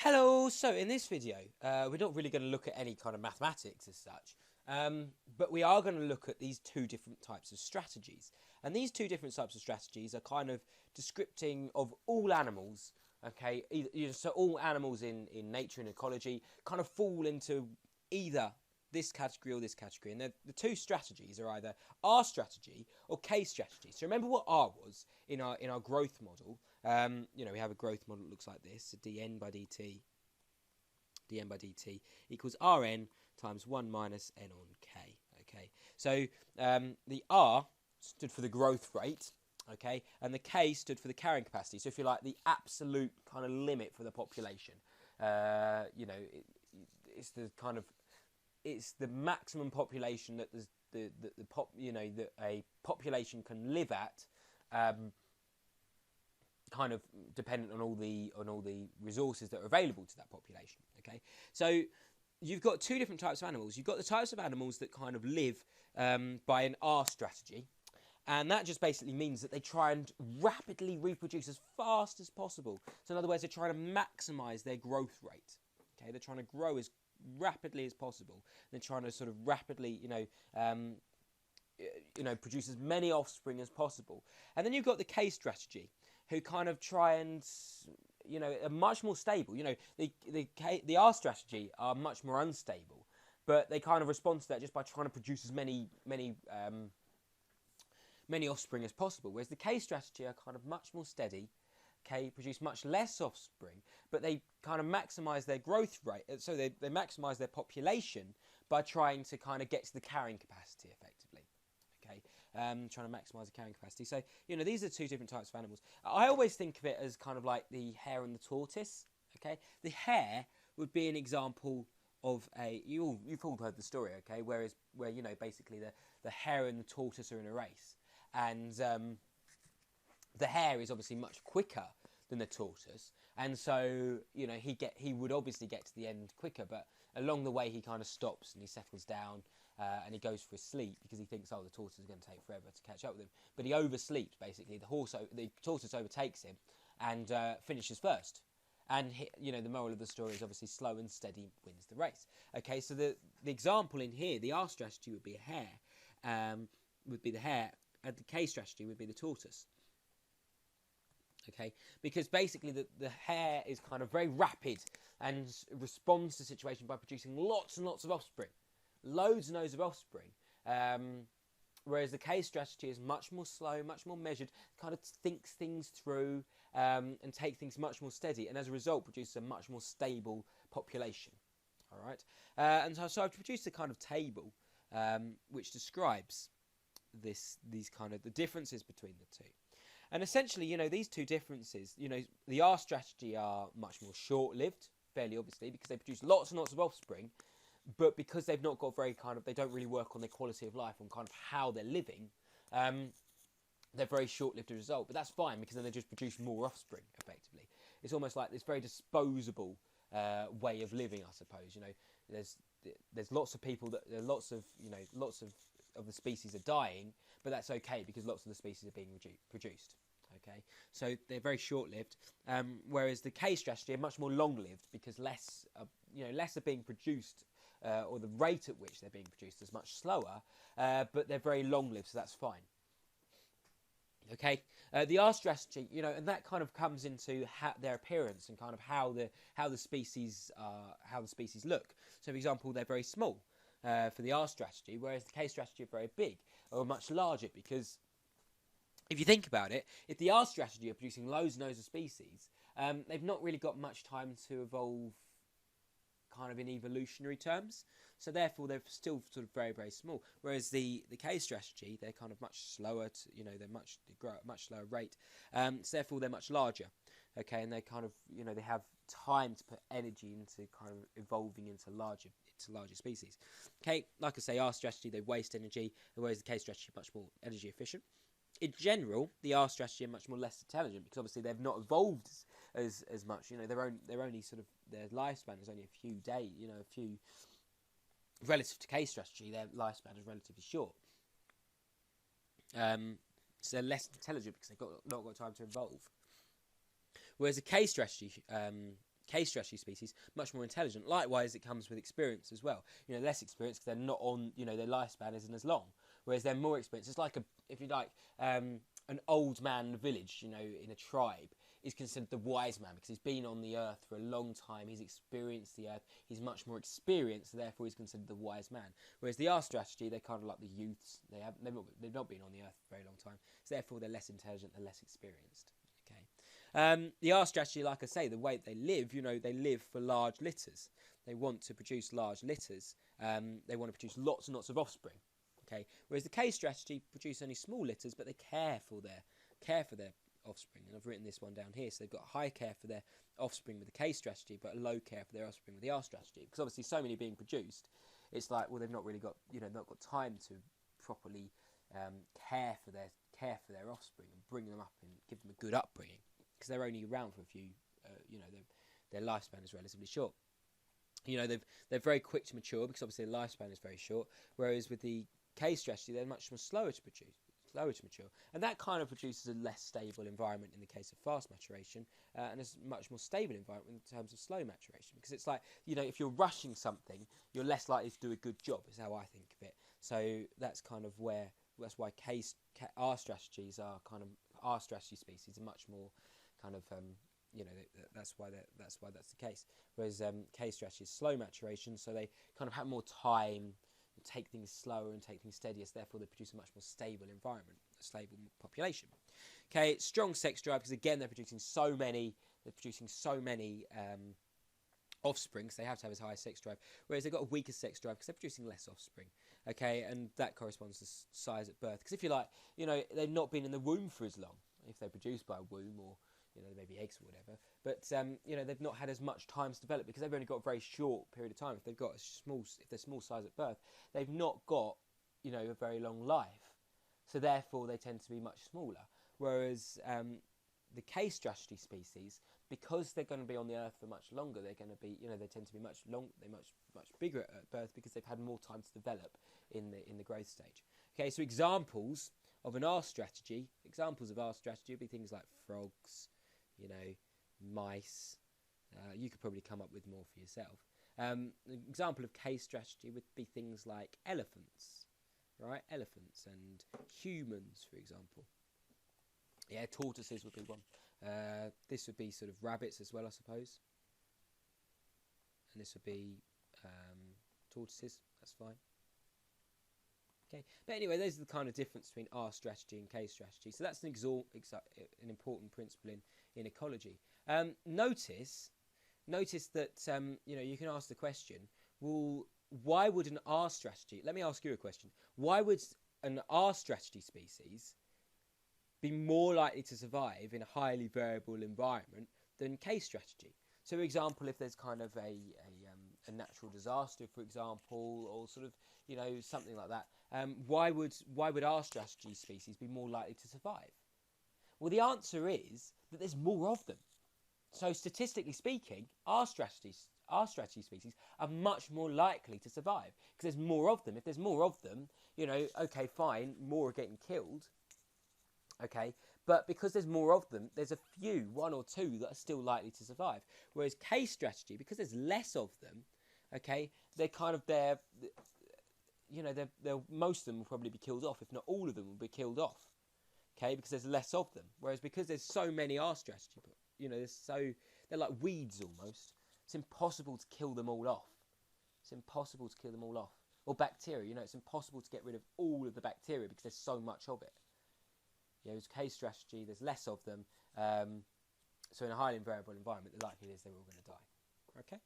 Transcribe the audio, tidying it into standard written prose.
Hello, so in this video, we're not really going to look at any kind of mathematics as such, but we are going to look at these two different types of strategies. And these two different types of strategies are kind of descripting of all animals, okay? So all animals in nature and ecology kind of fall into either this category or this category. And the two strategies are either R strategy or K strategy. So remember what R was in our growth model. We have a growth model that looks like this. So dn by dt equals Rn times 1 minus n on k. Okay, so the R stood for the growth rate, okay, and the K stood for the carrying capacity. So if you like, the absolute kind of limit for the population. It's the maximum population that that a population can live at. Kind of dependent on all the resources that are available to that population. Okay, so you've got two different types of animals. You've got the types of animals that kind of live by an R strategy, and that just basically means that they try and rapidly reproduce as fast as possible. So in other words, they're trying to maximise their growth rate. Okay, they're trying to grow as rapidly as possible. They're trying to sort of rapidly, produce as many offspring as possible. And then you've got the K strategy, who kind of try and, are much more stable. The R strategy are much more unstable, but they kind of respond to that just by trying to produce as many offspring as possible. Whereas the K strategy are kind of much more steady. Okay, produce much less offspring, but they kind of maximise their growth rate. So they maximise their population by trying to kind of get to the carrying capacity effectively. Okay, trying to maximise the carrying capacity. So, these are two different types of animals. I always think of it as kind of like the hare and the tortoise. Okay, the hare would be an example of you've all heard the story. Okay, where basically the hare and the tortoise are in a race, and the hare is obviously much quicker than the tortoise, and so he would obviously get to the end quicker, but along the way he kind of stops and he settles down and he goes for a sleep because he thinks, the tortoise is going to take forever to catch up with him. But he oversleeps basically. The tortoise overtakes him and finishes first. And the moral of the story is obviously slow and steady wins the race. Okay, so the example in here, the R strategy would be a hare, and the K strategy would be the tortoise. Okay, because basically the hare is kind of very rapid and responds to the situation by producing lots and lots of offspring, loads and loads of offspring. Whereas the K strategy is much more slow, much more measured, kind of thinks things through and take things much more steady, and as a result produces a much more stable population. All right, and so I've produced a kind of table which describes these kind of the differences between the two. And essentially, these two differences, the R strategy are much more short-lived, fairly obviously, because they produce lots and lots of offspring, but because they've not got they don't really work on their quality of life, on kind of how they're living, they're very short-lived as a result. But that's fine, because then they just produce more offspring, effectively. It's almost like this very disposable way of living, I suppose. There's lots of people lots of the species are dying, but that's okay because lots of the species are being produced. Okay, so they're very short-lived, whereas the K strategy are much more long-lived because less are being produced, or the rate at which they're being produced is much slower, but they're very long-lived, so that's fine. Okay, the R strategy, and that kind of comes into their appearance and kind of how the species look. So, for example, they're very small for the R strategy, whereas the K strategy are very big or much larger. Because if you think about it, if the R strategy are producing loads and loads of species, they've not really got much time to evolve, kind of in evolutionary terms. So therefore, they're still sort of very, very small. Whereas the K strategy, they're kind of much slower. They grow at a much slower rate. So therefore, they're much larger. Okay, and they kind of they have time to put energy into kind of evolving into larger species. Okay, like I say, R strategy, they waste energy, whereas the K strategy are much more energy efficient. In general, the R strategy are much more less intelligent because obviously they've not evolved as much. They're only sort of, their lifespan is only a few days. Relative to K strategy, their lifespan is relatively short. So they're less intelligent because they've not got time to evolve. Whereas the K strategy Case strategy species, much more intelligent. Likewise, it comes with experience as well. Less experience because they're not on, their lifespan isn't as long. Whereas they're more experienced. It's like, if you like, an old man in a village, in a tribe, is considered the wise man because he's been on the earth for a long time. He's experienced the earth. He's much more experienced, so therefore he's considered the wise man. Whereas the R strategy, they're kind of like the youths. They've not been on the earth for a very long time, so therefore they're less intelligent, they're less experienced. Okay. The R strategy, like I say, the way they live, they live for large litters. They want to produce large litters. They want to produce lots and lots of offspring. Okay. Whereas the K strategy produce only small litters, but they care for their offspring. And I've written this one down here. So they've got high care for their offspring with the K strategy, but low care for their offspring with the R strategy. Because obviously, so many being produced, it's like, well, they've not really got, not got time to properly care for their offspring and bring them up and give them a good upbringing. Because they're only around for a few, their lifespan is relatively short. They're very quick to mature because obviously their lifespan is very short. Whereas with the K strategy, they're much more slower to mature, and that kind of produces a less stable environment in the case of fast maturation, and a much more stable environment in terms of slow maturation. Because it's like, if you're rushing something, you're less likely to do a good job. Is how I think of it. So that's kind of that's why R strategy species are much more kind of that's why that's the case. Whereas K strategy is slow maturation, so they kind of have more time, take things slower and take things steadier, so therefore they produce a much more stable environment, a stable population. Okay, strong sex drive, because again they're producing so many offspring, so they have to have as high a sex drive, whereas they've got a weaker sex drive because they're producing less offspring. Okay, and that corresponds to size at birth, because if you like, they've not been in the womb for as long, if they're produced by a womb, or maybe eggs or whatever, but they've not had as much time to develop because they've only got a very short period of time. If they're small size at birth, they've not got a very long life, so therefore they tend to be much smaller. Whereas the K strategy species, because they're going to be on the earth for much longer, they're going to be they tend to be much bigger at birth because they've had more time to develop in the growth stage. Okay, so examples of R strategy would be things like frogs, mice. You could probably come up with more for yourself. An example of K strategy would be things like elephants, right? Elephants and humans, for example. Yeah, tortoises would be one. This would be sort of rabbits as well, I suppose. And this would be tortoises. That's fine. Okay, but anyway, those are the kind of difference between R strategy and K strategy. So that's an important principle in ecology. Notice that you can ask the question, well, why would an R strategy? Let me ask you a question. Why would an R strategy species be more likely to survive in a highly variable environment than K strategy? So, for example, if there's kind of a natural disaster, for example, or sort of something like that, why would R strategy species be more likely to survive? Well, the answer is that there's more of them. So, statistically speaking, R strategy species are much more likely to survive because there's more of them. If there's more of them, okay, fine, more are getting killed. Okay, but because there's more of them, there's a few, one or two, that are still likely to survive. Whereas K strategy, because there's less of them, okay, most of them will probably be killed off, if not all of them will be killed off. Okay, because there's less of them. Whereas because there's so many R strategy, they're like weeds almost. It's impossible to kill them all off. Or bacteria, it's impossible to get rid of all of the bacteria because there's so much of it. There's K strategy, there's less of them. So in a highly variable environment, the likelihood is they're all going to die. Okay?